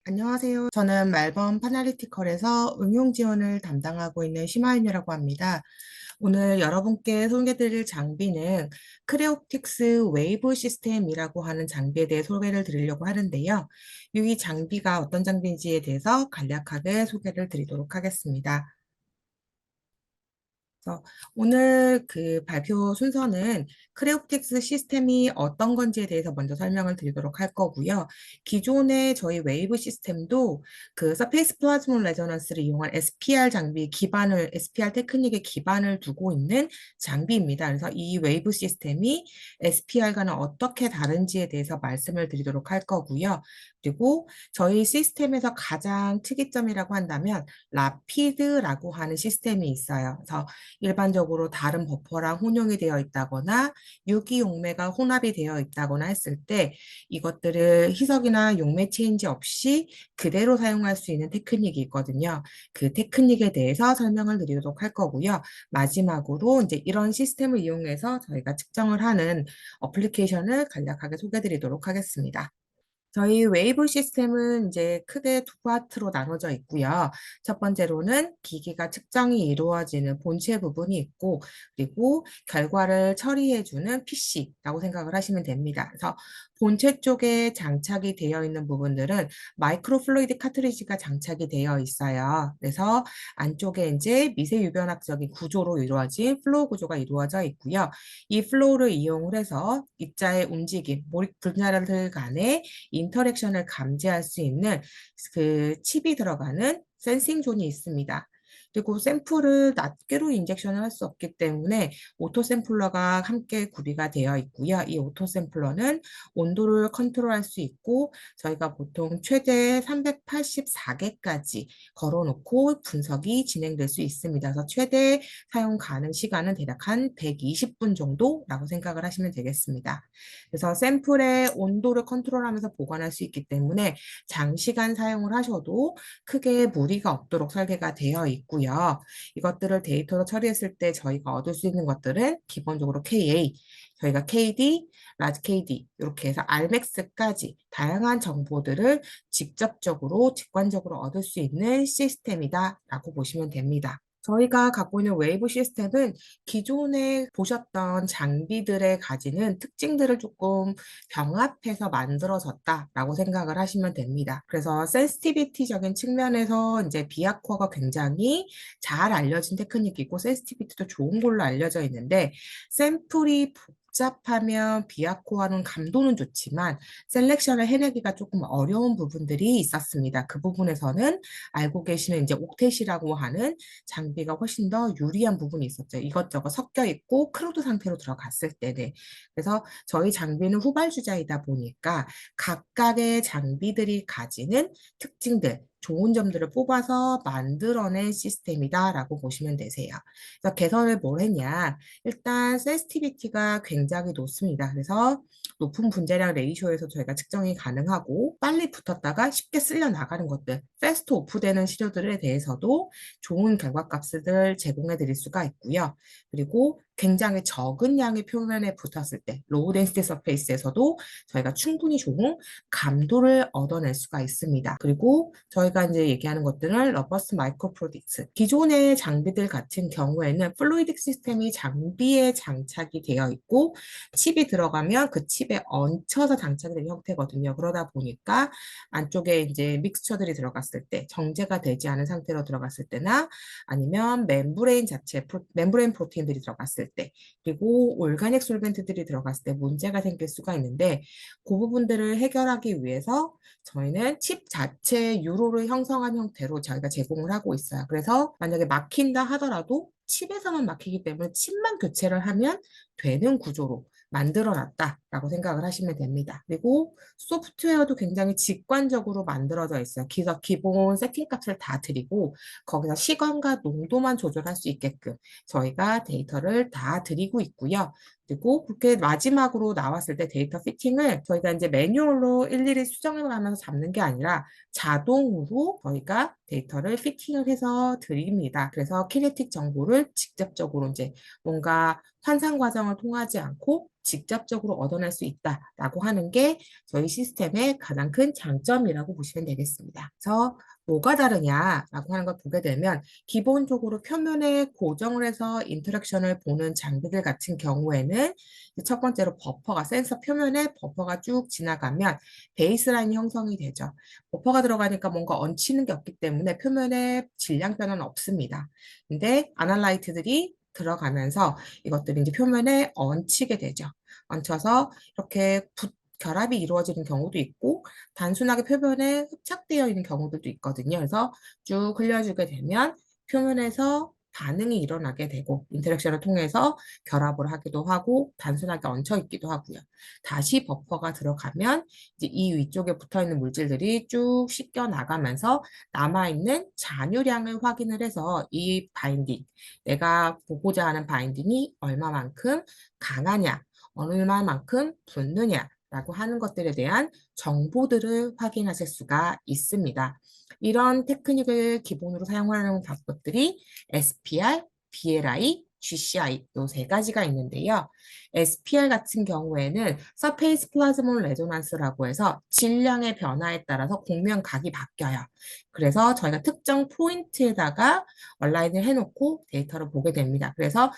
안녕하세요. 저는 말번 파나리티컬에서 응용 지원을 담당하고 있는 심하윤이라고 합니다. 오늘 여러분께 소개드릴 장비는 크레옵틱스 웨이브 시스템이라고 하는 장비에 대해 소개를 드리려고 하는데요. 이 장비가 어떤 장비인지에 대해서 간략하게 소개를 드리도록 하겠습니다. 그래서 오늘 그 발표 순서는 크레옵틱스 시스템이 어떤 건지에 대해서 먼저 설명을 드리도록 할 거고요. 기존의 저희 웨이브 시스템도 그 서페이스 플라즈모 레저넌스를 이용한 SPR 장비 기반을, SPR 테크닉의 기반을 두고 있는 장비입니다. 그래서 이 웨이브 시스템이 SPR과는 어떻게 다른지에 대해서 말씀을 드리도록 할 거고요. 그리고 저희 시스템에서 가장 특이점이라고 한다면 라피드라고 하는 시스템이 있어요. 그래서 일반적으로 다른 버퍼랑 혼용이 되어 있다거나 유기용매가 혼합이 되어 있다거나 했을 때 이것들을 희석이나 용매 체인지 없이 그대로 사용할 수 있는 테크닉이 있거든요. 그 테크닉에 대해서 설명을 드리도록 할 거고요. 마지막으로 이제 이런 시스템을 이용해서 저희가 측정을 하는 어플리케이션을 간략하게 소개해 드리도록 하겠습니다. 저희 웨이브 시스템은 이제 크게 두 파트로 나눠져 있고요. 첫 번째로는 기기가 측정이 이루어지는 본체 부분이 있고, 그리고 결과를 처리해주는 PC라고 생각을 하시면 됩니다. 그래서 본체 쪽에 장착이 되어 있는 부분들은 마이크로 플루이드 카트리지가 장착이 되어 있어요. 그래서 안쪽에 이제 미세 유변학적인 구조로 이루어진 플로우 구조가 이루어져 있고요. 이 플로우를 이용을 해서 입자의 움직임, 몰입 분자들 간의 인터랙션을 감지할 수 있는 그 칩이 들어가는 센싱 존이 있습니다. 그리고 샘플을 낱개로 인젝션을 할 수 없기 때문에 오토 샘플러가 함께 구비가 되어 있고요. 이 오토 샘플러는 온도를 컨트롤할 수 있고 저희가 보통 최대 384개까지 걸어놓고 분석이 진행될 수 있습니다. 그래서 최대 사용 가능 시간은 대략 한 120분 정도라고 생각을 하시면 되겠습니다. 그래서 샘플의 온도를 컨트롤하면서 보관할 수 있기 때문에 장시간 사용을 하셔도 크게 무리가 없도록 설계가 되어 있고요. 이것들을 데이터로 처리했을 때 저희가 얻을 수 있는 것들은 기본적으로 KA, 저희가 KD, 라지 KD 이렇게 해서 Rmax까지 다양한 정보들을 직접적으로 직관적으로 얻을 수 있는 시스템이다라고 보시면 됩니다. 저희가 갖고 있는 웨이브 시스템은 기존에 보셨던 장비들에 가지는 특징들을 조금 병합해서 만들어졌다라고 생각을 하시면 됩니다. 그래서 센시티비티적인 측면에서 이제 비아코어가 굉장히 잘 알려진 테크닉이고 센시티비티도 좋은 걸로 알려져 있는데 샘플이 복잡하면 비아코어는 감도는 좋지만 셀렉션을 해내기가 조금 어려운 부분들이 있었습니다. 그 부분에서는 알고 계시는 이제 옥텟이라고 하는 장비가 훨씬 더 유리한 부분이 있었죠. 이것저것 섞여 있고 크루드 상태로 들어갔을 때는. 그래서 저희 장비는 후발주자이다 보니까 각각의 장비들이 가지는 특징들, 좋은 점들을 뽑아서 만들어낸 시스템이다라고 보시면 되세요. 그래서 개선을 뭘 했냐? 일단 센시티비티가 굉장히 높습니다. 그래서 높은 분자량 레이쇼에서 저희가 측정이 가능하고 빨리 붙었다가 쉽게 쓸려 나가는 것들, 패스트 오프되는 시료들에 대해서도 좋은 결과값을 제공해 드릴 수가 있고요. 그리고 굉장히 적은 양의 표면에 붙었을 때 로우 덴시티 서페이스에서도 저희가 충분히 좋은 감도를 얻어낼 수가 있습니다. 그리고 저희가 이제 얘기하는 것들은 러버스 마이크로프로딕스 기존의 장비들 같은 경우에는 플루이딕 시스템이 장비에 장착이 되어 있고 칩이 들어가면 그 칩에 얹혀서 장착이 되는 형태거든요. 그러다 보니까 안쪽에 이제 믹스처들이 들어갔을 때 정제가 되지 않은 상태로 들어갔을 때나 아니면 멤브레인 자체, 멤브레인 프로테인들이 들어갔을 때, 그리고 올가닉 솔벤트들이 들어갔을 때 문제가 생길 수가 있는데, 그 부분들을 해결하기 위해서 저희는 칩 자체 유로를 형성한 형태로 저희가 제공을 하고 있어요. 그래서 만약에 막힌다 하더라도 칩에서만 막히기 때문에 칩만 교체를 하면 되는 구조로 만들어 놨다라고 생각을 하시면 됩니다. 그리고 소프트웨어도 굉장히 직관적으로 만들어져 있어요. 그래서 기본 세팅 값을 다 드리고 거기서 시간과 농도만 조절할 수 있게끔 저희가 데이터를 다 드리고 있고요. 그리고 그렇게 마지막으로 나왔을 때 데이터 피팅을 저희가 이제 매뉴얼로 일일이 수정을 하면서 잡는 게 아니라 자동으로 저희가 데이터를 피팅을 해서 드립니다. 그래서 키네틱 정보를 직접적으로 이제 뭔가 환산 과정을 통하지 않고 직접적으로 얻어낼 수 있다라고 하는 게 저희 시스템의 가장 큰 장점이라고 보시면 되겠습니다. 그래서 뭐가 다르냐라고 하는 걸 보게 되면 기본적으로 표면에 고정을 해서 인터랙션을 보는 장비들 같은 경우에는 첫 번째로 버퍼가 센서 표면에 버퍼가 쭉 지나가면 베이스라인이 형성이 되죠. 버퍼가 들어가니까 뭔가 얹히는 게 없기 때문에 표면에 질량 변화는 없습니다. 근데 아날라이트들이 들어가면서 이것들이 이제 표면에 얹히게 되죠. 얹혀서 이렇게 결합이 이루어지는 경우도 있고 단순하게 표면에 흡착되어 있는 경우들도 있거든요. 그래서 쭉 흘려주게 되면 표면에서 반응이 일어나게 되고 인터랙션을 통해서 결합을 하기도 하고 단순하게 얹혀 있기도 하고요. 다시 버퍼가 들어가면 이제 이 위쪽에 붙어 있는 물질들이 쭉 씻겨 나가면서 남아있는 잔유량을 확인을 해서 이 바인딩, 내가 보고자 하는 바인딩이 얼마만큼 강하냐, 얼마만큼 붙느냐 라고 하는 것들에 대한 정보들을 확인하실 수가 있습니다. 이런 테크닉을 기본으로 사용하는 것들이 SPR, BLI, GCI 이 세 가지가 있는데요. SPR 같은 경우에는 Surface Plasmon Resonance라고 해서 질량의 변화에 따라서 공면각이 바뀌어요. 그래서 저희가 특정 포인트에다가 얼라인을 해놓고 데이터를 보게 됩니다. 그래서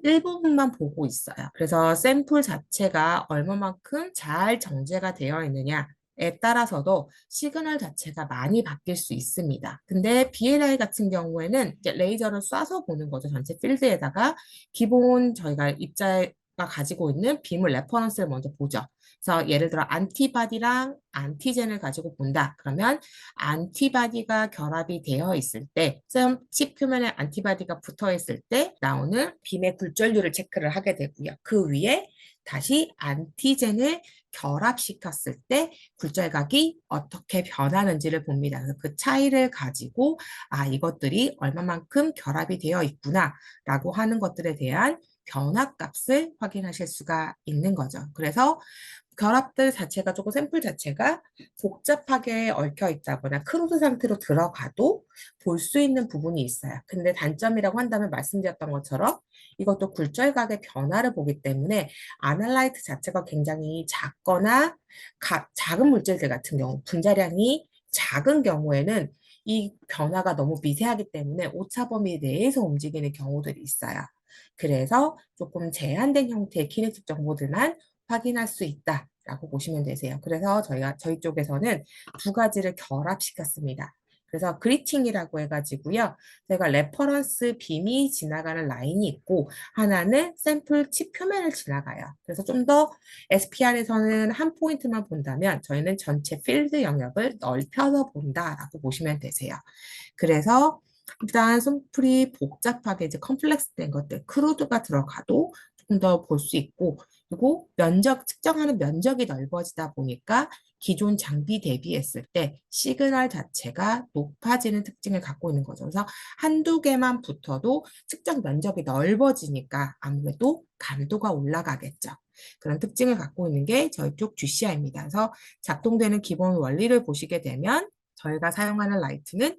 일부분만 보고 있어요. 그래서 샘플 자체가 얼마만큼 잘 정제가 되어 있느냐 에 따라서도 시그널 자체가 많이 바뀔 수 있습니다. 근데 BLI 같은 경우에는 이제 레이저를 쏴서 보는 거죠. 전체 필드에다가 기본 저희가 입자가 가지고 있는 빔을 레퍼런스를 먼저 보죠. 그래서 예를 들어 안티바디랑 안티젠을 가지고 본다. 그러면 안티바디가 결합이 되어 있을 때, 칩 표면에 안티바디가 붙어 있을 때 나오는 빔의 굴절률을 체크를 하게 되고요. 그 위에 다시 안티젠을 결합시켰을 때 굴절각이 어떻게 변하는지를 봅니다. 그래서 그 차이를 가지고 이것들이 얼마만큼 결합이 되어 있구나라고 하는 것들에 대한 변화값을 확인하실 수가 있는 거죠. 그래서 결합들 자체가 조금 샘플 자체가 복잡하게 얽혀 있다거나 크루드 상태로 들어가도 볼 수 있는 부분이 있어요. 근데 단점이라고 한다면 말씀드렸던 것처럼 이것도 굴절각의 변화를 보기 때문에 아날라이트 자체가 굉장히 작거나 작은 물질들 같은 경우 분자량이 작은 경우에는 이 변화가 너무 미세하기 때문에 오차 범위 내에서 움직이는 경우들이 있어요. 그래서 조금 제한된 형태의 키네틱 정보들만 확인할 수 있다라고 보시면 되세요. 그래서 저희 쪽에서는 두 가지를 결합시켰습니다. 그래서 그리팅이라고 해가지고요. 저희가 레퍼런스 빔이 지나가는 라인이 있고 하나는 샘플 칩 표면을 지나가요. 그래서 좀 더 SPR에서는 한 포인트만 본다면 저희는 전체 필드 영역을 넓혀서 본다라고 보시면 되세요. 그래서 일단 샘플이 복잡하게 이제 컴플렉스 된 것들, 크루드가 들어가도 조금 더 볼 수 있고 그리고 측정하는 면적이 넓어지다 보니까 기존 장비 대비했을 때 시그널 자체가 높아지는 특징을 갖고 있는 거죠. 그래서 한두 개만 붙어도 측정 면적이 넓어지니까 아무래도 감도가 올라가겠죠. 그런 특징을 갖고 있는 게 저희 쪽 GCI입니다. 그래서 작동되는 기본 원리를 보시게 되면 저희가 사용하는 라이트는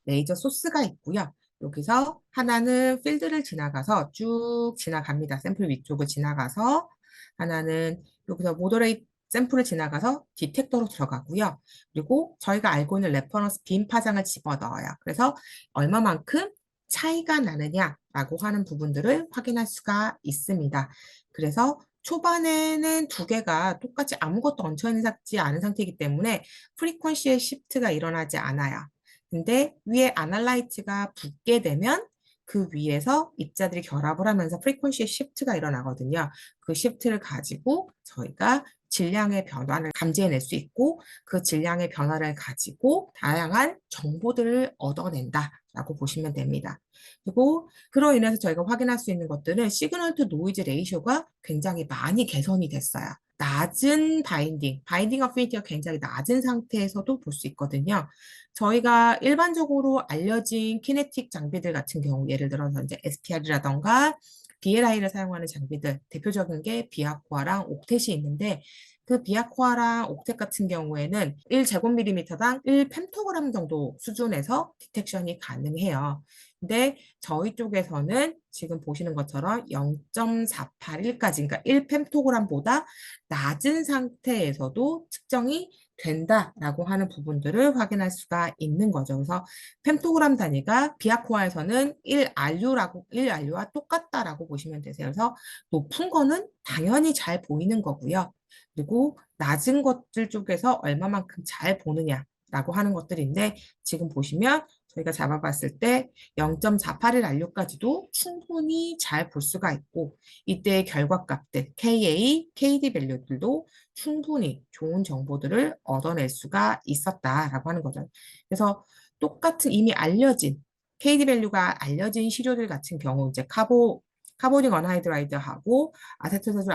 레이저 소스가 있고요. 여기서 하나는 필드를 지나가서 쭉 지나갑니다. 샘플 위쪽을 지나가서 하나는 여기서 모더레이트 샘플을 지나가서 디텍터로 들어가고요. 그리고 저희가 알고 있는 레퍼런스 빔 파장을 집어넣어요. 그래서 얼마만큼 차이가 나느냐라고 하는 부분들을 확인할 수가 있습니다. 그래서 초반에는 두 개가 똑같이 아무것도 얹혀있는 않은 상태이기 때문에 프리퀀시의 시프트가 일어나지 않아요. 근데 위에 아날라이트가 붙게 되면 그 위에서 입자들이 결합을 하면서 프리퀀시의 시프트가 일어나거든요. 그 시프트를 가지고 저희가 질량의 변화를 감지해낼 수 있고 그 질량의 변화를 가지고 다양한 정보들을 얻어낸다라고 보시면 됩니다. 그리고 그로 인해서 저희가 확인할 수 있는 것들은 시그널 투 노이즈 레이쇼가 굉장히 많이 개선이 됐어요. 낮은 바인딩 어피니티가 굉장히 낮은 상태에서도 볼 수 있거든요. 저희가 일반적으로 알려진 키네틱 장비들 같은 경우, 예를 들어서 이제 SPR이라던가 BLI를 사용하는 장비들, 대표적인 게 비아코아랑 옥텟이 있는데 그 비아코아랑 옥텟 같은 경우에는 1제곱밀리미터당 1펜토그램 정도 수준에서 디텍션이 가능해요. 근데 저희 쪽에서는 지금 보시는 것처럼 0.481까지, 그러니까 1펜토그램보다 낮은 상태에서도 측정이 된다라고 하는 부분들을 확인할 수가 있는 거죠. 그래서 펜토그램 단위가 비아코아에서는 1알류와 똑같다라고 보시면 되세요. 그래서 높은 거는 당연히 잘 보이는 거고요. 그리고 낮은 것들 쪽에서 얼마만큼 잘 보느냐라고 하는 것들인데 지금 보시면 저희가 잡아봤을 때 0.481알류까지도 충분히 잘 볼 수가 있고 이때의 결과값들 KA, KD 밸류들도 충분히 좋은 정보들을 얻어낼 수가 있었다라고 하는 거죠. 그래서 똑같은 이미 알려진 KD 밸류가 알려진 시료들 같은 경우 이제 카보닉 어나이드라이드하고 아세토사졸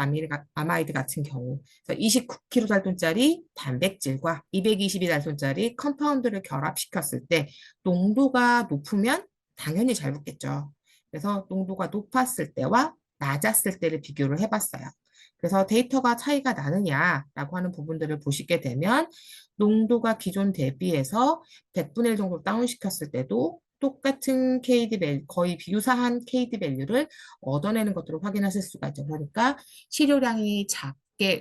아마이드 같은 경우 29kD짜리 단백질과 222달러짜리 컴파운드를 결합시켰을 때 농도가 높으면 당연히 잘 붙겠죠. 그래서 농도가 높았을 때와 낮았을 때를 비교를 해봤어요. 그래서 데이터가 차이가 나느냐라고 하는 부분들을 보시게 되면 농도가 기존 대비해서 100분의 1 정도 다운시켰을 때도 똑같은 KD 밸류, 거의 비유사한 KD 밸류를 얻어내는 것들을 확인하실 수가 있죠. 그러니까 시료량이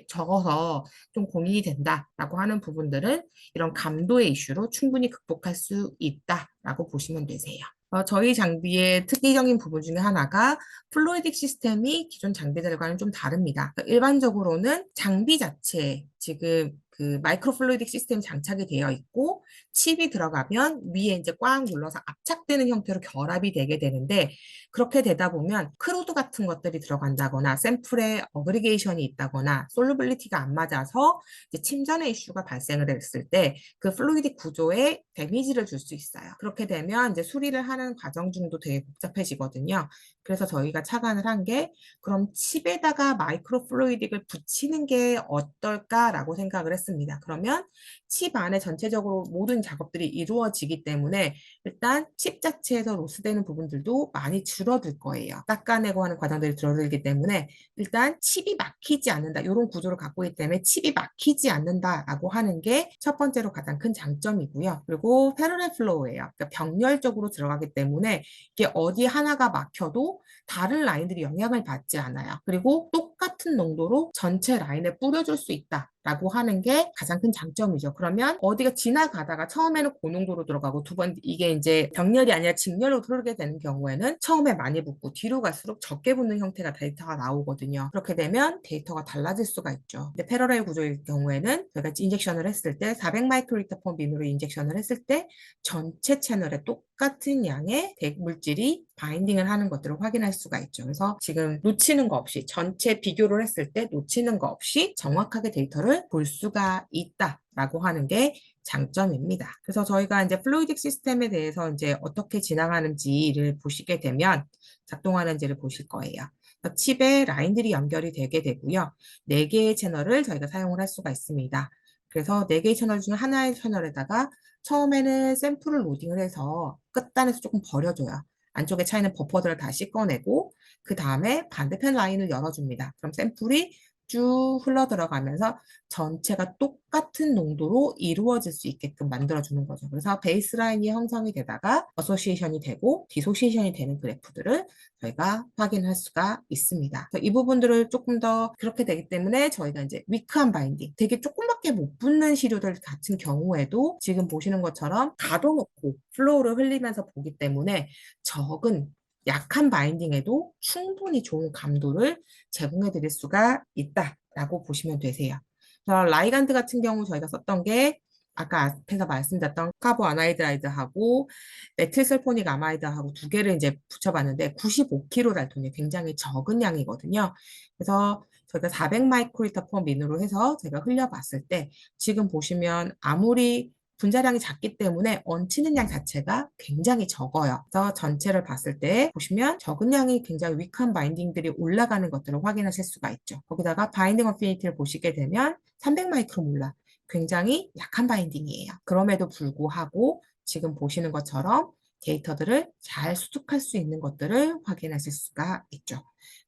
적어서 좀 고민이 된다라고 하는 부분들은 이런 감도의 이슈로 충분히 극복할 수 있다라고 보시면 되세요. 저희 장비의 특이적인 부분 중에 하나가 플루이딕 시스템이 기존 장비들과는 좀 다릅니다. 그러니까 일반적으로는 장비 자체에 지금 그 마이크로 플루이딕 시스템 장착이 되어 있고 칩이 들어가면 위에 이제 꽉 눌러서 압착되는 형태로 결합이 되게 되는데 그렇게 되다 보면 크루드 같은 것들이 들어간다거나 샘플에 어그리게이션이 있다거나 솔루빌리티가 안 맞아서 이제 침전의 이슈가 발생을 했을 때 그 플루이딕 구조에 데미지를 줄 수 있어요. 그렇게 되면 이제 수리를 하는 과정 중도 되게 복잡해지거든요. 그래서 저희가 착안을 한 게 그럼 칩에다가 마이크로 플루이딕을 붙이는 게 어떨까라고 생각을 했습니다. 그러면 칩 안에 전체적으로 모든 작업들이 이루어지기 때문에 일단 칩 자체에서 로스되는 부분들도 많이 줄어들 거예요. 닦아내고 하는 과정들이 줄어들기 때문에 일단 칩이 막히지 않는다. 이런 구조를 갖고 있기 때문에 칩이 막히지 않는다라고 하는 게 첫 번째로 가장 큰 장점이고요. 그리고 패러렐 플로우예요. 그러니까 병렬적으로 들어가기 때문에 이게 어디 하나가 막혀도 다른 라인들이 영향을 받지 않아요. 그리고 똑같은 농도로 전체 라인에 뿌려줄 수 있다라고 하는 게 가장 큰 장점이죠. 그러면 어디가 지나가다가 처음에는 고농도로 들어가고 두 번 이게 이제 병렬이 아니라 직렬로 흐르게 되는 경우에는 처음에 많이 붙고 뒤로 갈수록 적게 붙는 형태가 데이터가 나오거든요. 그렇게 되면 데이터가 달라질 수가 있죠. 근데 패러렐 구조일 경우에는 저희가 인젝션을 했을 때 400 마이크로리터 퍼 민으로 인젝션을 했을 때 전체 채널에 똑같은 양의 대물질이 바인딩을 하는 것들을 확인할 수가 있죠. 그래서 지금 놓치는 거 없이 전체 비교를 했을 때 놓치는 거 없이 정확하게 데이터를 볼 수가 있다라고 하는 게 장점입니다. 그래서 저희가 이제 플루이딕 시스템에 대해서 이제 어떻게 진행하는지를 보시게 되면 작동하는지를 보실 거예요. 칩에 라인들이 연결이 되게 되고요. 4개의 채널을 저희가 사용을 할 수가 있습니다. 그래서 4개의 채널 중 하나의 채널에다가 처음에는 샘플을 로딩을 해서 끝단에서 조금 버려줘요. 안쪽에 차 있는 버퍼들을 다 씻어내고 그 다음에 반대편 라인을 열어줍니다. 그럼 샘플이 쭉 흘러 들어가면서 전체가 똑같은 농도로 이루어질 수 있게끔 만들어주는 거죠. 그래서 베이스라인이 형성이 되다가 어소시에이션이 되고 디소시에이션이 되는 그래프들을 저희가 확인할 수가 있습니다. 이 부분들을 조금 더 그렇게 되기 때문에 저희가 이제 위크한 바인딩, 되게 조금밖에 못 붙는 시료들 같은 경우에도 지금 보시는 것처럼 가둬놓고 플로우를 흘리면서 보기 때문에 적은 약한 바인딩에도 충분히 좋은 감도를 제공해 드릴 수가 있다라고 보시면 되세요. 그래서 라이간드 같은 경우 저희가 썼던 게 아까 앞에서 말씀드렸던 카보 아나이드라이드하고 메틸설포닉 아마이드하고 두 개를 이제 붙여봤는데 95kg 달톤이 굉장히 적은 양이거든요. 그래서 저희가 400 마이크로리터 퍼 민으로 해서 제가 흘려봤을 때 지금 보시면 아무리 분자량이 작기 때문에 얹히는 양 자체가 굉장히 적어요. 그래서 전체를 봤을 때 보시면 적은 양이 굉장히 위크한 바인딩들이 올라가는 것들을 확인하실 수가 있죠. 거기다가 바인딩 어피니티를 보시게 되면 300 마이크로몰라 굉장히 약한 바인딩이에요. 그럼에도 불구하고 지금 보시는 것처럼 데이터들을 잘 수집할 수 있는 것들을 확인하실 수가 있죠.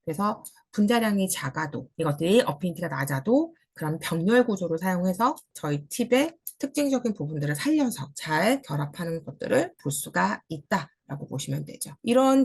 그래서 분자량이 작아도 이것들이 어피니티가 낮아도 그런 병렬 구조를 사용해서 저희 팁의 특징적인 부분들을 살려서 잘 결합하는 것들을 볼 수가 있다. 라고 보시면 되죠. 이런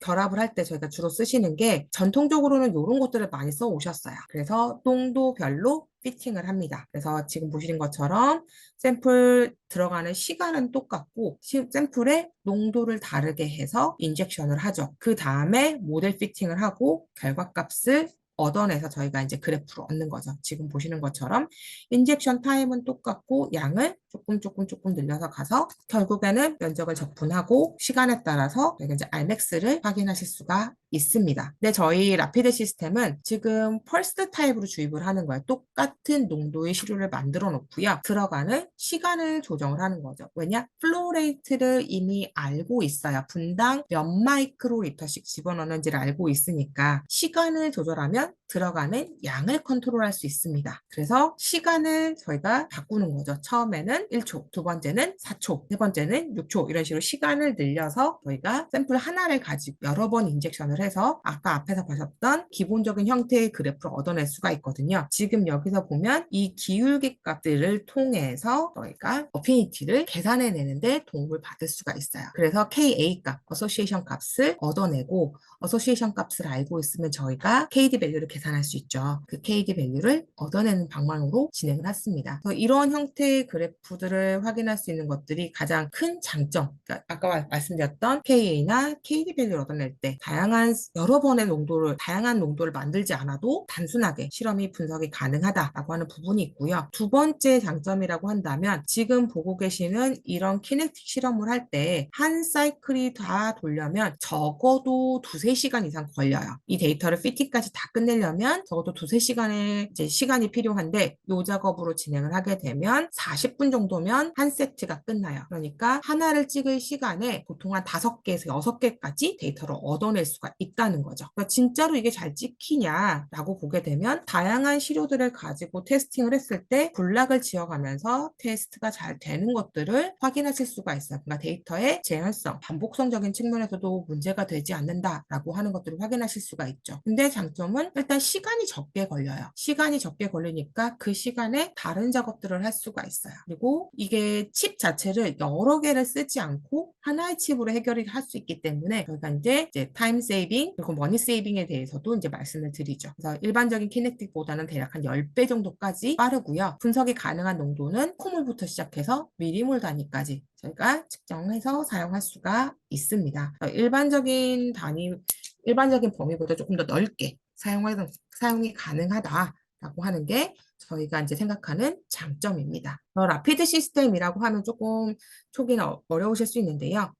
결합을 할 때 저희가 주로 쓰시는 게 전통적으로는 이런 것들을 많이 써 오셨어요. 그래서 농도별로 피팅을 합니다. 그래서 지금 보시는 것처럼 샘플 들어가는 시간은 똑같고 샘플의 농도를 다르게 해서 인젝션을 하죠. 그 다음에 모델 피팅을 하고 결과값을 얻어내서 저희가 이제 그래프로 얻는 거죠. 지금 보시는 것처럼 인젝션 타임은 똑같고 양을 조금 늘려서 가서 결국에는 면적을 적분하고 시간에 따라서 저희가 이제 Rmax를 확인하실 수가 있습니다. 근데 저희 라피드 시스템은 지금 펄스 타입으로 주입을 하는 거예요. 똑같은 농도의 시료를 만들어 놓고요. 들어가는 시간을 조정을 하는 거죠. 왜냐? 플로우 레이트를 이미 알고 있어요. 분당 몇 마이크로 리터씩 집어넣는지를 알고 있으니까 시간을 조절하면 들어가는 양을 컨트롤할 수 있습니다. 그래서 시간을 저희가 바꾸는 거죠. 처음에는 1초, 두 번째는 4초, 세 번째는 6초 이런 식으로 시간을 늘려서 저희가 샘플 하나를 가지고 여러 번 인젝션을 해서 아까 앞에서 보셨던 기본적인 형태의 그래프를 얻어낼 수가 있거든요. 지금 여기서 보면 이 기울기 값들을 통해서 저희가 어피니티를 계산해내는데 도움을 받을 수가 있어요. 그래서 KA 값, 어소시에이션 값을 얻어내고 어소시에이션 값을 알고 있으면 저희가 KD 밸류를 계산할 수 있죠. 그 KD 밸류를 얻어내는 방향으로 진행을 했습니다. 그래서 이런 형태의 그래프들을 확인할 수 있는 것들이 가장 큰 장점, 그러니까 아까 말씀드렸던 KA나 KD 밸류를 얻어낼 때 다양한 여러 번의 농도를, 다양한 농도를 만들지 않아도 단순하게 실험이 분석이 가능하다라고 하는 부분이 있고요. 두 번째 장점이라고 한다면 지금 보고 계시는 이런 키네틱 실험을 할 때 한 사이클이 다 돌려면 적어도 두세 시간 이상 걸려요. 이 데이터를 피팅까지 다 끝내려면 적어도 두세 시간의 이제 시간이 필요한데 이 작업으로 진행을 하게 되면 40분 정도면 한 세트가 끝나요. 그러니까 하나를 찍을 시간에 보통 한 5개에서 6개까지 데이터를 얻어낼 수가 있다는 거죠. 그러니까 진짜로 이게 잘 찍히냐라고 보게 되면 다양한 시료들을 가지고 테스팅을 했을 때 군락을 지어가면서 테스트가 잘 되는 것들을 확인하실 수가 있어요. 그러니까 데이터의 재현성, 반복성적인 측면에서도 문제가 되지 않는다라고 하는 것들을 확인하실 수가 있죠. 근데 장점은 일단 시간이 적게 걸려요. 시간이 적게 걸리니까 그 시간에 다른 작업들을 할 수가 있어요. 그리고 이게 칩 자체를 여러 개를 쓰지 않고 하나의 칩으로 해결이 할 수 있기 때문에 저희가 이제 타임 세이빙 그리고 머니 세이빙에 대해서도 이제 말씀을 드리죠. 그래서 일반적인 키네틱보다는 대략 한 10배 정도까지 빠르고요. 분석이 가능한 농도는 코몰부터 시작해서 미리몰 단위까지 저희가 측정해서 사용할 수가 있습니다. 일반적인 범위보다 조금 더 넓게 사용이 가능하다라고 하는 게 저희가 이제 생각하는 장점입니다. 라피드 시스템이라고 하면 조금 초기는 어려우실 수 있는데요.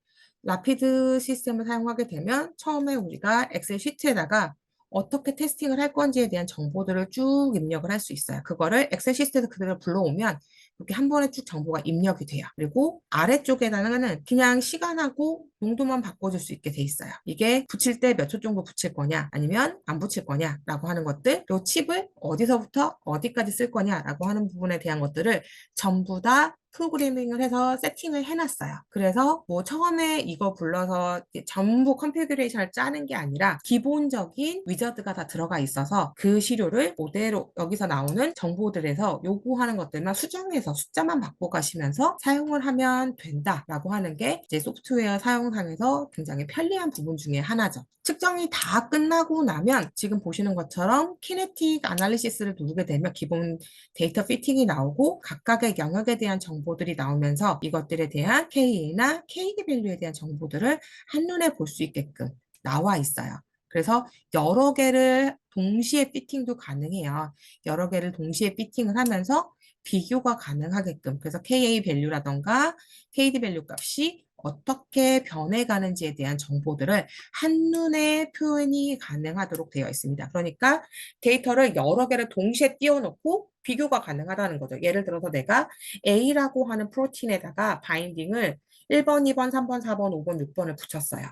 라피드 시스템을 사용하게 되면 처음에 우리가 엑셀 시트에다가 어떻게 테스팅을 할 건지에 대한 정보들을 쭉 입력을 할 수 있어요. 그거를 엑셀 시트에서 그대로 불러오면 이렇게 한 번에 쭉 정보가 입력이 돼요. 그리고 아래쪽에다가는 그냥 시간하고 농도만 바꿔줄 수 있게 돼 있어요. 이게 붙일 때 몇 초 정도 붙일 거냐 아니면 안 붙일 거냐라고 하는 것들 그리고 칩을 어디서부터 어디까지 쓸 거냐라고 하는 부분에 대한 것들을 전부 다 프로그래밍을 해서 세팅을 해놨어요. 그래서 뭐 처음에 이거 불러서 전부 컨피그레이션을 짜는 게 아니라 기본적인 위저드가 다 들어가 있어서 그 시료를 그대로 여기서 나오는 정보들에서 요구하는 것들만 수정해서 숫자만 바꿔 가시면서 사용을 하면 된다라고 하는 게 이제 소프트웨어 사용상에서 굉장히 편리한 부분 중에 하나죠. 측정이 다 끝나고 나면 지금 보시는 것처럼 키네틱 아날리시스를 누르게 되면 기본 데이터 피팅이 나오고 각각의 영역에 대한 정보들이 나오면서 이것들에 대한 KA나 KD 밸류에 대한 정보들을 한눈에 볼 수 있게끔 나와 있어요. 그래서 여러 개를 동시에 피팅도 가능해요. 여러 개를 동시에 피팅을 하면서 비교가 가능하게끔 그래서 KA 밸류라던가 KD 밸류 값이 어떻게 변해가는지에 대한 정보들을 한눈에 표현이 가능하도록 되어 있습니다. 그러니까 데이터를 여러 개를 동시에 띄워놓고 비교가 가능하다는 거죠. 예를 들어서 내가 A라고 하는 프로틴에다가 바인딩을 1번, 2번, 3번, 4번, 5번, 6번을 붙였어요.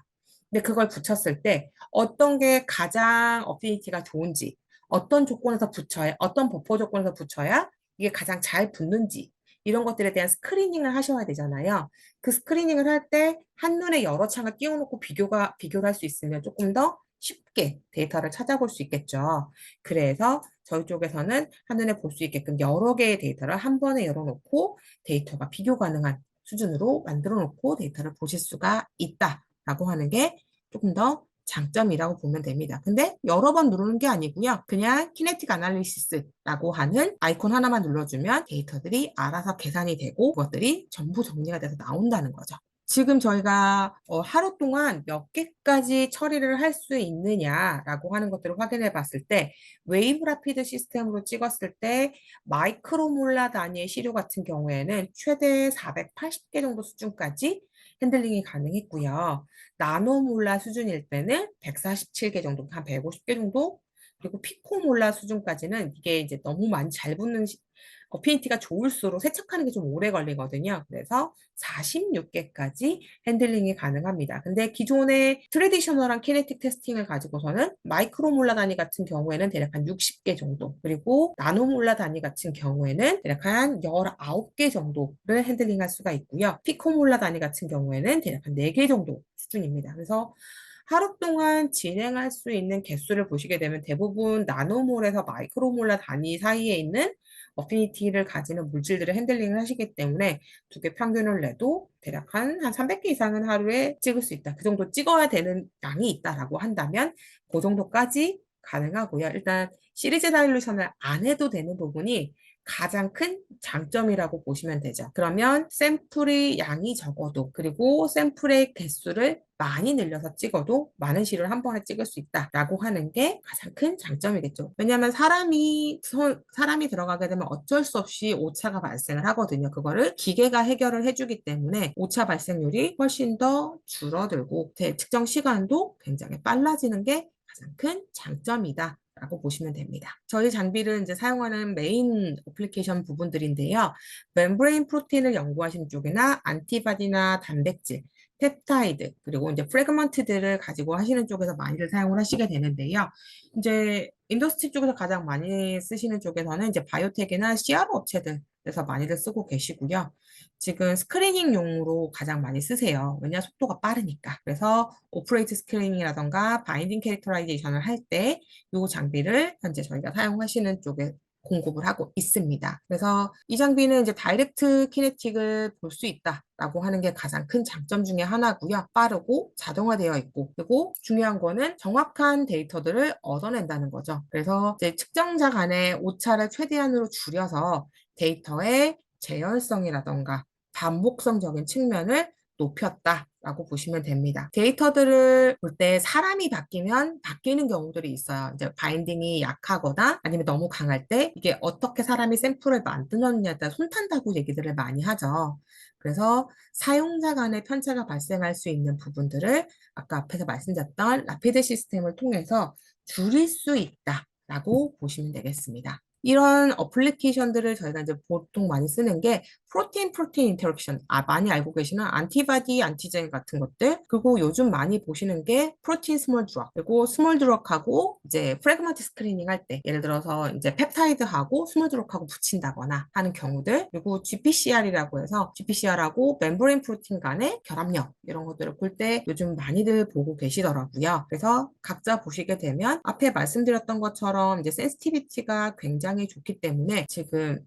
근데 그걸 붙였을 때 어떤 게 가장 어피니티가 좋은지, 어떤 조건에서 붙여야, 어떤 버퍼 조건에서 붙여야 이게 가장 잘 붙는지 이런 것들에 대한 스크리닝을 하셔야 되잖아요. 그 스크리닝을 할 때 한눈에 여러 창을 띄워놓고 비교를 할 수 있으면 조금 더 쉽게 데이터를 찾아볼 수 있겠죠. 그래서 저희 쪽에서는 한눈에 볼 수 있게끔 여러 개의 데이터를 한 번에 열어놓고 데이터가 비교 가능한 수준으로 만들어 놓고 데이터를 보실 수가 있다라고 하는 게 조금 더 장점이라고 보면 됩니다. 근데 여러 번 누르는 게 아니고요. 그냥 키네틱 아날리시스라고 하는 아이콘 하나만 눌러주면 데이터들이 알아서 계산이 되고 그것들이 전부 정리가 돼서 나온다는 거죠. 지금 저희가 하루 동안 몇 개까지 처리를 할 수 있느냐라고 하는 것들을 확인해 봤을 때 웨이브 라피드 시스템으로 찍었을 때 마이크로몰라 단위의 시료 같은 경우에는 최대 480개 정도 수준까지 핸들링이 가능했고요. 나노몰라 수준일 때는 147개 정도, 한 150개 정도? 그리고 피코몰라 수준까지는 이게 이제 너무 많이 잘 붙는 어피니티가 좋을수록 세척하는 게 좀 오래 걸리거든요. 그래서 46개까지 핸들링이 가능합니다. 근데 기존의 트레디셔널한 키네틱 테스팅을 가지고서는 마이크로몰라 단위 같은 경우에는 대략 한 60개 정도, 그리고 나노몰라 단위 같은 경우에는 대략 한 19개 정도를 핸들링할 수가 있고요. 피코몰라 단위 같은 경우에는 대략 한 4개 정도 수준입니다. 그래서 하루 동안 진행할 수 있는 개수를 보시게 되면 대부분 나노몰에서 마이크로몰라 단위 사이에 있는 어피니티를 가지는 물질들을 핸들링을 하시기 때문에 두 개 평균을 내도 대략 한 300개 이상은 하루에 찍을 수 있다. 그 정도 찍어야 되는 양이 있다라고 한다면 그 정도까지 가능하고요. 일단 시리즈 다일루션을 안 해도 되는 부분이 가장 큰 장점이라고 보시면 되죠. 그러면 샘플의 양이 적어도 그리고 샘플의 개수를 많이 늘려서 찍어도 많은 시료를 한 번에 찍을 수 있다라고 하는 게 가장 큰 장점이겠죠. 왜냐하면 사람이 들어가게 되면 어쩔 수 없이 오차가 발생을 하거든요. 그거를 기계가 해결을 해주기 때문에 오차 발생률이 훨씬 더 줄어들고 측정 시간도 굉장히 빨라지는 게 가장 큰 장점이다. 라고 보시면 됩니다. 저희 장비를 이제 사용하는 메인 어플리케이션 부분들인데요. 멤브레인 프로틴을 연구하시는 쪽이나 안티바디나 단백질, 펩타이드, 그리고 이제 프래그먼트들을 가지고 하시는 쪽에서 많이들 사용을 하시게 되는데요. 이제 인더스트리 쪽에서 가장 많이 쓰시는 쪽에서는 이제 바이오텍이나 CRO 업체들에서 많이들 쓰고 계시고요. 지금 스크리닝용으로 가장 많이 쓰세요. 왜냐 속도가 빠르니까. 그래서 오퍼레이트 스크리닝이라던가 바인딩 캐릭터라이제이션을 할 때 이 장비를 현재 저희가 사용하시는 쪽에 공급을 하고 있습니다. 그래서 이 장비는 이제 다이렉트 키네틱을 볼 수 있다라고 하는 게 가장 큰 장점 중에 하나고요. 빠르고 자동화되어 있고, 그리고 중요한 거는 정확한 데이터들을 얻어낸다는 거죠. 그래서 이제 측정자 간의 오차를 최대한으로 줄여서 데이터의 재현성이라던가 반복성적인 측면을 높였다라고 보시면 됩니다. 데이터들을 볼 때 사람이 바뀌면 바뀌는 경우들이 있어요. 이제 바인딩이 약하거나 아니면 너무 강할 때 이게 어떻게 사람이 샘플을 만들었냐에 따라 손탄다고 얘기들을 많이 하죠. 그래서 사용자 간의 편차가 발생할 수 있는 부분들을 아까 앞에서 말씀드렸던 라피드 시스템을 통해서 줄일 수 있다라고 보시면 되겠습니다. 이런 어플리케이션들을 저희가 이제 보통 많이 쓰는 게 프로틴 인터랙션, 많이 알고 계시는 안티바디, 안티젠 같은 것들, 그리고 요즘 많이 보시는 게 프로틴 스몰 드럭, 그리고 스몰 드럭하고 이제 프래그먼트 스크리닝 할 때, 예를 들어서 이제 펩타이드하고 스몰 드럭하고 붙인다거나 하는 경우들, 그리고 GPCR이라고 해서 GPCR하고 멤브레인 프로틴 간의 결합력, 이런 것들을 볼 때 요즘 많이들 보고 계시더라고요. 그래서 각자 보시게 되면 앞에 말씀드렸던 것처럼 이제 센시티비티가 굉장히 좋기 때문에 지금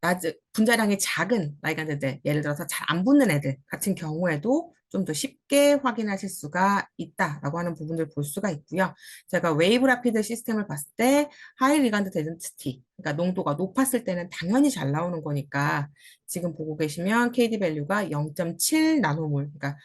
분자량이 작은 라이간드들, 예를 들어서 잘 안 붙는 애들 같은 경우에도 좀 더 쉽게 확인하실 수가 있다라고 하는 부분들 볼 수가 있고요. 제가 웨이브 라피드 시스템을 봤을 때 하이 리간드 데든시티, 그러니까 농도가 높았을 때는 당연히 잘 나오는 거니까 지금 보고 계시면 KD 밸류가 0.7 나노몰, 그러니까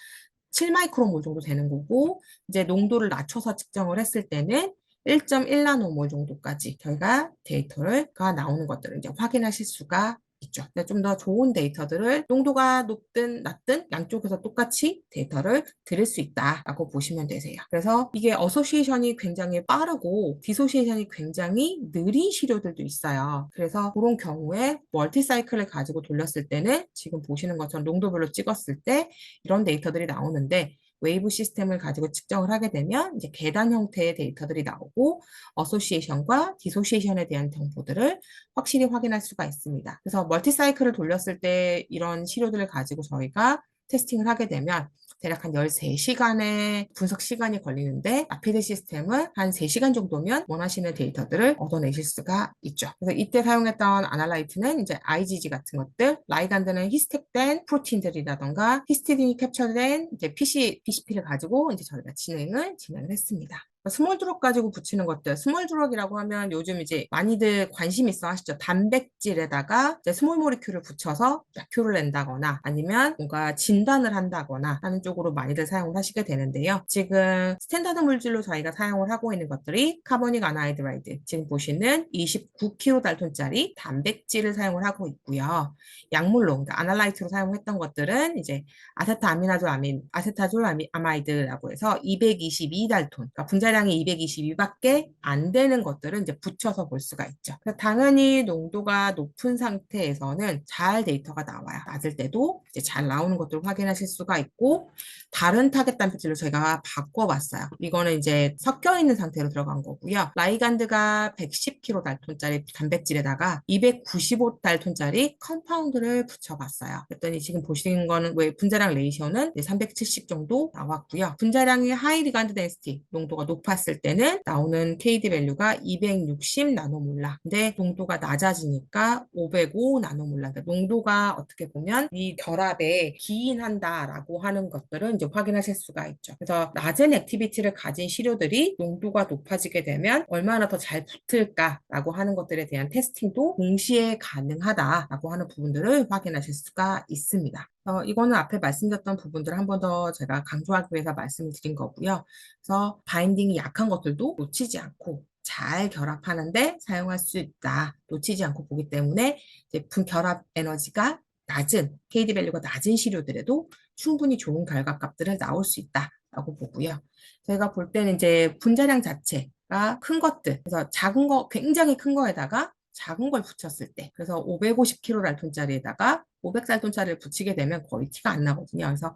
7 마이크로몰 정도 되는 거고, 이제 농도를 낮춰서 측정을 했을 때는 1.1 나노몰 정도까지 저희가 데이터가 나오는 것들을 이제 확인하실 수가 있죠. 좀 더 좋은 데이터들을 농도가 높든 낮든 양쪽에서 똑같이 데이터를 드릴 수 있다라고 보시면 되세요. 그래서 이게 어소시에이션이 굉장히 빠르고 디소시에이션이 굉장히 느린 시료들도 있어요. 그래서 그런 경우에 멀티 사이클을 가지고 돌렸을 때는 지금 보시는 것처럼 농도별로 찍었을 때 이런 데이터들이 나오는데 웨이브 시스템을 가지고 측정을 하게 되면 이제 계단 형태의 데이터들이 나오고 어소시에이션과 디소시에이션에 대한 정보들을 확실히 확인할 수가 있습니다. 그래서 멀티 사이클을 돌렸을 때 이런 시료들을 가지고 저희가 테스팅을 하게 되면 대략 한 13시간의 분석 시간이 걸리는데 라피드 시스템은 한 3시간 정도면 원하시는 데이터들을 얻어내실 수가 있죠. 그래서 이때 사용했던 아날라이트는 이제 IgG 같은 것들, 라이간드는 히스택된 프로틴들이라던가 히스티딘이 캡처된 이제 BCP를 가지고 이제 저희가 진행을 했습니다. 스몰 드럭 가지고 붙이는 것들. 스몰 드럭이라고 하면 요즘 이제 많이들 관심 있어 하시죠. 단백질에다가 이제 스몰 모리큘을 붙여서 약효를 낸다거나 아니면 뭔가 진단을 한다거나 하는 쪽으로 많이들 사용을 하시게 되는데요. 지금 스탠다드 물질로 저희가 사용을 하고 있는 것들이 카보닉 아나이드라이드. 지금 보시는 29kDalton짜리 단백질을 사용을 하고 있고요. 약물로, 그러니까 아날라이트로 사용했던 것들은 이제 아세타졸 아마이드라고 해서 222달톤, 그러니까 분자량이 222밖에 안 되는 것들은 이제 붙여서 볼 수가 있죠. 당연히 농도가 높은 상태에서는 잘 데이터가 나와요. 낮을 때도 이제 잘 나오는 것들을 확인하실 수가 있고, 다른 타겟 단백질로 저희가 바꿔봤어요. 이거는 이제 섞여 있는 상태로 들어간 거고요. 라이간드가 110kDalton짜리 단백질에다가 295달톤짜리 컴파운드를 붙여봤어요. 그랬더니 지금 보시는 거는 왜 분자량 레이셔는 370 정도 나왔고요. 분자량이 하이 리간드 덴시티 농도가 높았을 때는 나오는 KD 밸류가 260 나노몰라. 근데 농도가 낮아지니까 505 나노몰라. 그러니까 농도가 어떻게 보면 이 결합에 기인한다라고 하는 것들은 이제 확인하실 수가 있죠. 그래서 낮은 액티비티를 가진 시료들이 농도가 높아지게 되면 얼마나 더 잘 붙을까라고 하는 것들에 대한 테스팅도 동시에 가능하다라고 하는 부분들을 확인하실 수가 있습니다. 이거는 앞에 말씀드렸던 부분들을 한 번 더 제가 강조하기 위해서 말씀을 드린 거고요. 그래서 바인딩이 약한 것들도 놓치지 않고 잘 결합하는데 사용할 수 있다. 놓치지 않고 보기 때문에 제품 결합 에너지가 낮은, KD 밸류가 낮은 시료들에도 충분히 좋은 결과값들을 나올 수 있다라고 보고요. 저희가 볼 때는 이제 분자량 자체가 큰 것들, 그래서 작은 거, 굉장히 큰 거에다가 작은 걸 붙였을 때, 그래서 550kDalton짜리에다가 500달톤짜리를 붙이게 되면 거의 티가 안 나거든요. 그래서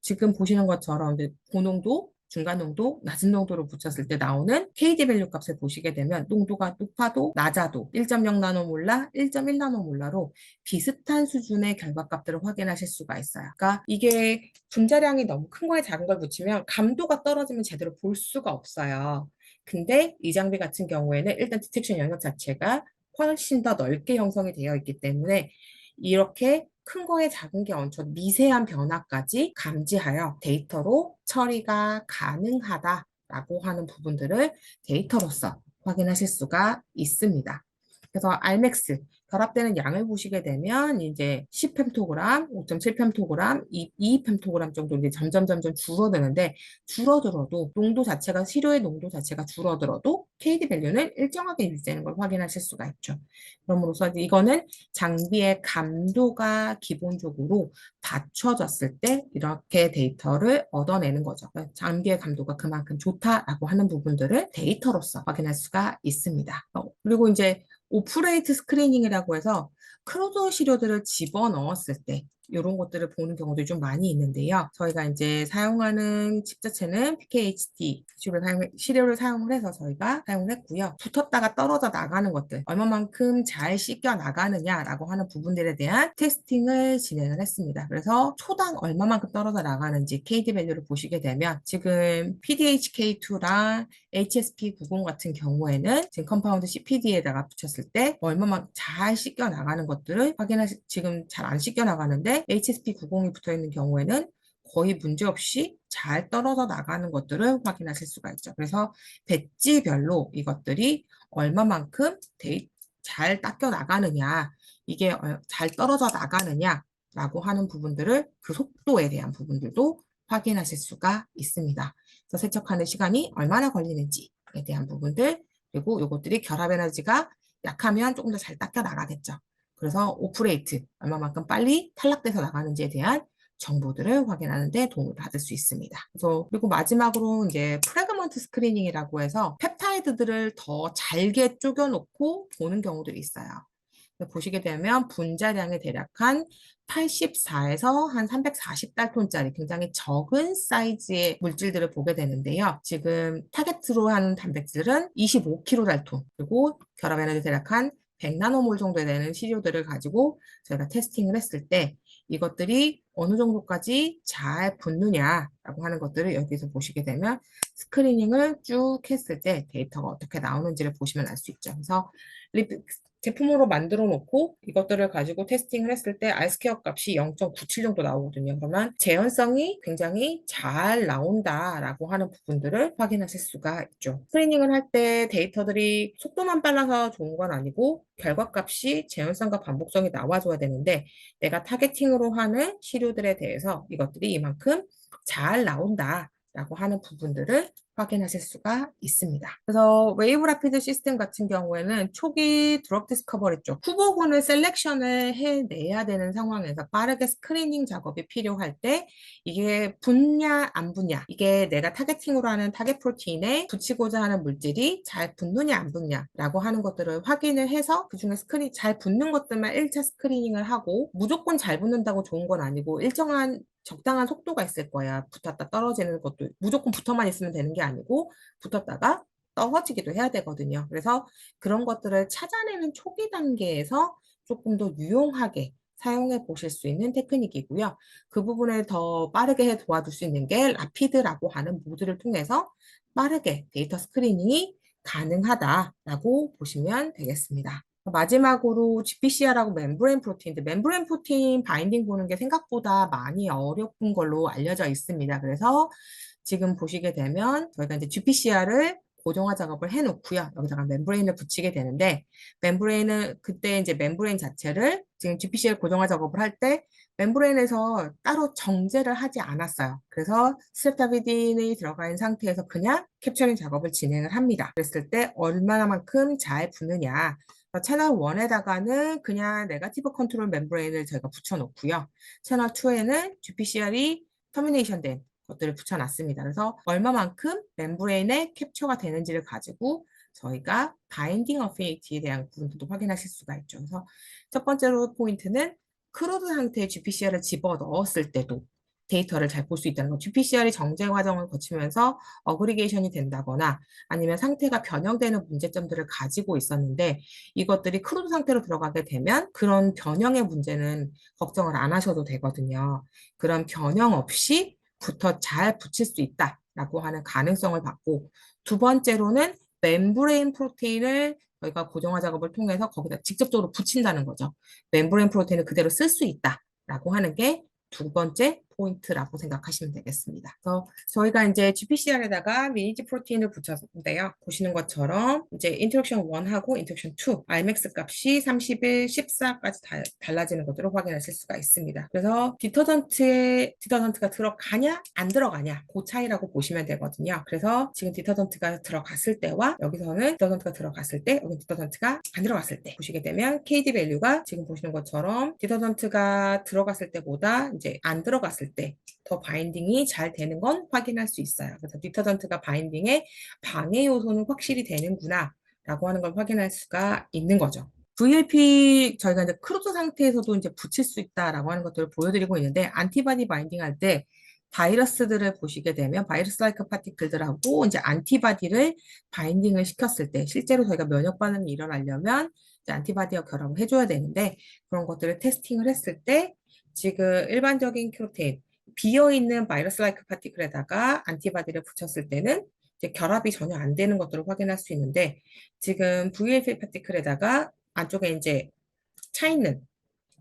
지금 보시는 것처럼 이제 고농도, 중간 농도, 낮은 농도로 붙였을 때 나오는 KD 밸류 값을 보시게 되면 농도가 높아도 낮아도 1.0 나노몰라, 1.1 나노몰라로 비슷한 수준의 결과값들을 확인하실 수가 있어요. 그러니까 이게 분자량이 너무 큰 거에 작은 걸 붙이면 감도가 떨어지면 제대로 볼 수가 없어요. 근데 이 장비 같은 경우에는 일단 디텍션 영역 자체가 훨씬 더 넓게 형성이 되어 있기 때문에 이렇게 큰 거에 작은 게 얹혀 미세한 변화까지 감지하여 데이터로 처리가 가능하다라고 하는 부분들을 데이터로서 확인하실 수가 있습니다. 그래서 Rmax 결합되는 양을 보시게 되면 이제 10펨토그램, 5.7펨토그램, 2펨토그램 정도 이제 점점 줄어드는데 줄어들어도 농도 자체가 시료의 농도 자체가 줄어들어도 KD 밸류는 일정하게 유지되는 걸 확인하실 수가 있죠. 그럼으로써 이거는 장비의 감도가 기본적으로 받쳐졌을 때 이렇게 데이터를 얻어내는 거죠. 장비의 감도가 그만큼 좋다라고 하는 부분들을 데이터로서 확인할 수가 있습니다. 그리고 이제 오프레이트 스크리닝이라고 해서 크로드 시료들을 집어넣었을 때 이런 것들을 보는 경우도 좀 많이 있는데요. 저희가 이제 사용하는 칩 자체는 PKHD 시료를 사용을 해서 저희가 사용을 했고요. 붙었다가 떨어져 나가는 것들, 얼마만큼 잘 씻겨 나가느냐라고 하는 부분들에 대한 테스팅을 진행을 했습니다. 그래서 초당 얼마만큼 떨어져 나가는지 KD 밸류를 보시게 되면 지금 PDHK2랑 HSP90 같은 경우에는 지금 컴파운드 CPD에다가 붙였을 때 얼마만 잘 씻겨 나가는 것들을 지금 잘 안 씻겨 나가는데 HSP90이 붙어 있는 경우에는 거의 문제없이 잘 떨어져 나가는 것들을 확인하실 수가 있죠. 그래서 배지별로 이것들이 얼마만큼 잘 닦여 나가느냐, 이게 잘 떨어져 나가느냐라고 하는 부분들을 그 속도에 대한 부분들도 확인하실 수가 있습니다. 그래서 세척하는 시간이 얼마나 걸리는지에 대한 부분들, 그리고 이것들이 결합 에너지가 약하면 조금 더 잘 닦여 나가겠죠. 그래서 오프레이트, 얼마만큼 빨리 탈락돼서 나가는지에 대한 정보들을 확인하는 데 도움을 받을 수 있습니다. 그리고 마지막으로 이제 프래그먼트 스크리닝이라고 해서 펩타이드들을 더 잘게 쪼개놓고 보는 경우도 있어요. 보시게 되면 분자량이 대략 한 84에서 한 340달톤짜리 굉장히 적은 사이즈의 물질들을 보게 되는데요. 지금 타겟으로 하는 단백질은 25kDalton, 그리고 결합 에너지 대략 한 100나노몰 정도 되는 시료들을 가지고 저희가 테스팅을 했을 때 이것들이 어느 정도까지 잘 붙느냐라고 하는 것들을 여기서 보시게 되면 스크리닝을 쭉 했을 때 데이터가 어떻게 나오는지를 보시면 알 수 있죠. 그래서 제품으로 만들어 놓고 이것들을 가지고 테스팅을 했을 때 R스퀘어 값이 0.97 정도 나오거든요. 그러면 재현성이 굉장히 잘 나온다라고 하는 부분들을 확인하실 수가 있죠. 스크리닝을 할 때 데이터들이 속도만 빨라서 좋은 건 아니고 결과값이 재현성과 반복성이 나와줘야 되는데 내가 타겟팅으로 하는 시료들에 대해서 이것들이 이만큼 잘 나온다. 라고 하는 부분들을 확인하실 수가 있습니다. 그래서 웨이브 라피드 시스템 같은 경우에는 초기 드럭 디스커버리 쪽 후보군을 셀렉션을 해내야 되는 상황에서 빠르게 스크리닝 작업이 필요할 때 이게 붙냐 안 붙냐 이게 내가 타겟팅으로 하는 타겟 프로틴에 붙이고자 하는 물질이 잘 붙느냐 안 붙냐 라고 하는 것들을 확인을 해서 그중에 스크린 잘 붙는 것들만 1차 스크리닝을 하고 무조건 잘 붙는다고 좋은 건 아니고 일정한 적당한 속도가 있을 거야. 붙었다 떨어지는 것도 무조건 붙어만 있으면 되는 게 아니고 붙었다가 떨어지기도 해야 되거든요. 그래서 그런 것들을 찾아내는 초기 단계에서 조금 더 유용하게 사용해 보실 수 있는 테크닉이고요. 그 부분을 더 빠르게 도와줄 수 있는 게 라피드라고 하는 모드를 통해서 빠르게 데이터 스크리닝이 가능하다라고 보시면 되겠습니다. 마지막으로 GPCR하고 멤브레인 프로틴인데 멤브레인 프로틴 바인딩 보는 게 생각보다 많이 어렵은 걸로 알려져 있습니다. 그래서 지금 보시게 되면 저희가 이제 GPCR을 고정화 작업을 해놓고요. 여기다가 멤브레인을 붙이게 되는데 멤브레인은 그때 이제 멤브레인 자체를 지금 GPCR 고정화 작업을 할 때 멤브레인에서 따로 정제를 하지 않았어요. 그래서 스트랩타비딘이 들어가 있는 상태에서 그냥 캡처링 작업을 진행을 합니다. 그랬을 때 얼마나만큼 잘 붙느냐 채널 1에다가는 그냥 네거티브 컨트롤 멤브레인을 저희가 붙여놓고요. 채널 2에는 GPCR이 터미네이션 된 것들을 붙여놨습니다. 그래서 얼마만큼 멤브레인에 캡처가 되는지를 가지고 저희가 바인딩 어피니티에 대한 부분도 확인하실 수가 있죠. 그래서 첫 번째로 포인트는 크루드 상태의 GPCR을 집어 넣었을 때도 데이터를 잘 볼 수 있다는 거. GPCR이 정제 과정을 거치면서 어그리게이션이 된다거나 아니면 상태가 변형되는 문제점들을 가지고 있었는데 이것들이 크루드 상태로 들어가게 되면 그런 변형의 문제는 걱정을 안 하셔도 되거든요. 그런 변형 없이 붙어 잘 붙일 수 있다라고 하는 가능성을 받고 두 번째로는 멤브레인 프로테인을 저희가 고정화 작업을 통해서 거기다 직접적으로 붙인다는 거죠. 멤브레인 프로테인을 그대로 쓸 수 있다라고 하는 게 두 번째 포인트라고 생각하시면 되겠습니다. 그래서 저희가 이제 GPCR에다가 미니지 프로테인을 붙였는데요. 보시는 것처럼 이제 인터랙션 1하고 인터랙션 2, Rmax 값이 31, 14까지 달라지는 것들을 확인하실 수가 있습니다. 그래서 디터전트가 들어가냐 안 들어가냐 그 차이라고 보시면 되거든요. 그래서 지금 디터전트가 들어갔을 때와 여기서는 디터전트가 들어갔을 때 여기 디터전트가 안 들어갔을 때 보시게 되면 KD 밸류가 지금 보시는 것처럼 디터전트가 들어갔을 때보다 이제 안 들어갔을 때 더 바인딩이 잘 되는 건 확인할 수 있어요. 그래서 디터전트가 바인딩에 방해 요소는 확실히 되는구나 라고 하는 걸 확인할 수가 있는 거죠. VLP 저희가 이제 크루즈 상태에서도 이제 붙일 수 있다라고 하는 것들을 보여드리고 있는데 안티바디 바인딩 할 때 바이러스들을 보시게 되면 바이러스 라이크 파티클들하고 이제 안티바디를 바인딩을 시켰을 때 실제로 저희가 면역 반응이 일어나려면 이제 안티바디와 결합을 해줘야 되는데 그런 것들을 테스팅을 했을 때 지금 일반적인 프로테인 비어있는 바이러스 라이크 파티클에다가 안티바디를 붙였을 때는 이제 결합이 전혀 안 되는 것들을 확인할 수 있는데 지금 VLP 파티클에다가 안쪽에 이제 차 있는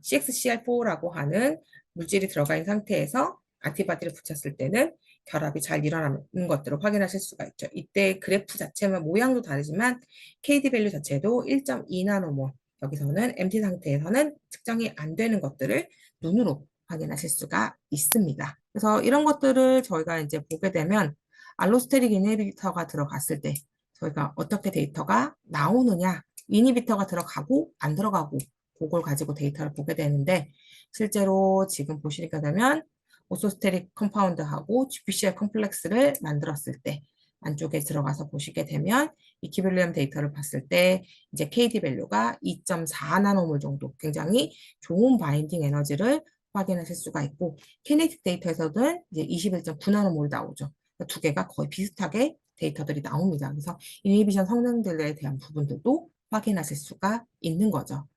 CXCR4라고 하는 물질이 들어가 있는 상태에서 안티바디를 붙였을 때는 결합이 잘 일어나는 것들을 확인하실 수가 있죠. 이때 그래프 자체는 모양도 다르지만 KD 밸류 자체도 1.2나노몰 여기서는 MT 상태에서는 측정이 안 되는 것들을 눈으로 확인하실 수가 있습니다. 그래서 이런 것들을 저희가 이제 보게 되면 알로스테릭 이니비터가 들어갔을 때 저희가 어떻게 데이터가 나오느냐 이니비터가 들어가고 안 들어가고 그걸 가지고 데이터를 보게 되는데 실제로 지금 보시니까 되면 오소스테릭 컴파운드하고 GPCR 컴플렉스를 만들었을 때 안쪽에 들어가서 보시게 되면 이퀴빌리엄 데이터를 봤을 때 이제 KD 밸류가 2.4나노몰 정도 굉장히 좋은 바인딩 에너지를 확인하실 수가 있고 키네틱 데이터에서는 이제 21.9나노몰 나오죠. 두 개가 거의 비슷하게 데이터들이 나옵니다. 그래서 이니비션 성능들에 대한 부분들도 확인하실 수가 있는 거죠.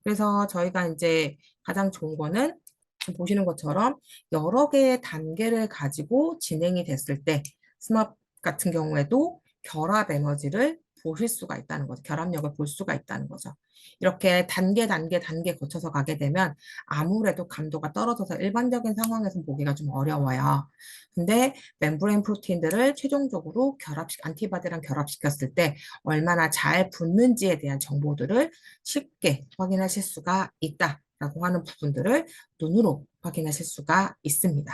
그래서 저희가 이제 가장 좋은 거는 지금 보시는 것처럼 여러 개의 단계를 가지고 진행이 됐을 때 스마트 같은 경우에도 결합 에너지를 보실 수가 있다는 거죠. 결합력을 볼 수가 있다는 거죠. 이렇게 단계 거쳐서 가게 되면 아무래도 감도가 떨어져서 일반적인 상황에서 보기가 좀 어려워요. 근데 멤브레인 프로틴들을 최종적으로 안티바디랑 결합시켰을 때 얼마나 잘 붙는지에 대한 정보들을 쉽게 확인하실 수가 있다라고 하는 부분들을 눈으로 확인하실 수가 있습니다.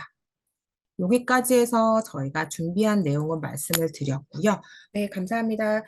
여기까지 해서 저희가 준비한 내용을 말씀을 드렸고요. 네, 감사합니다.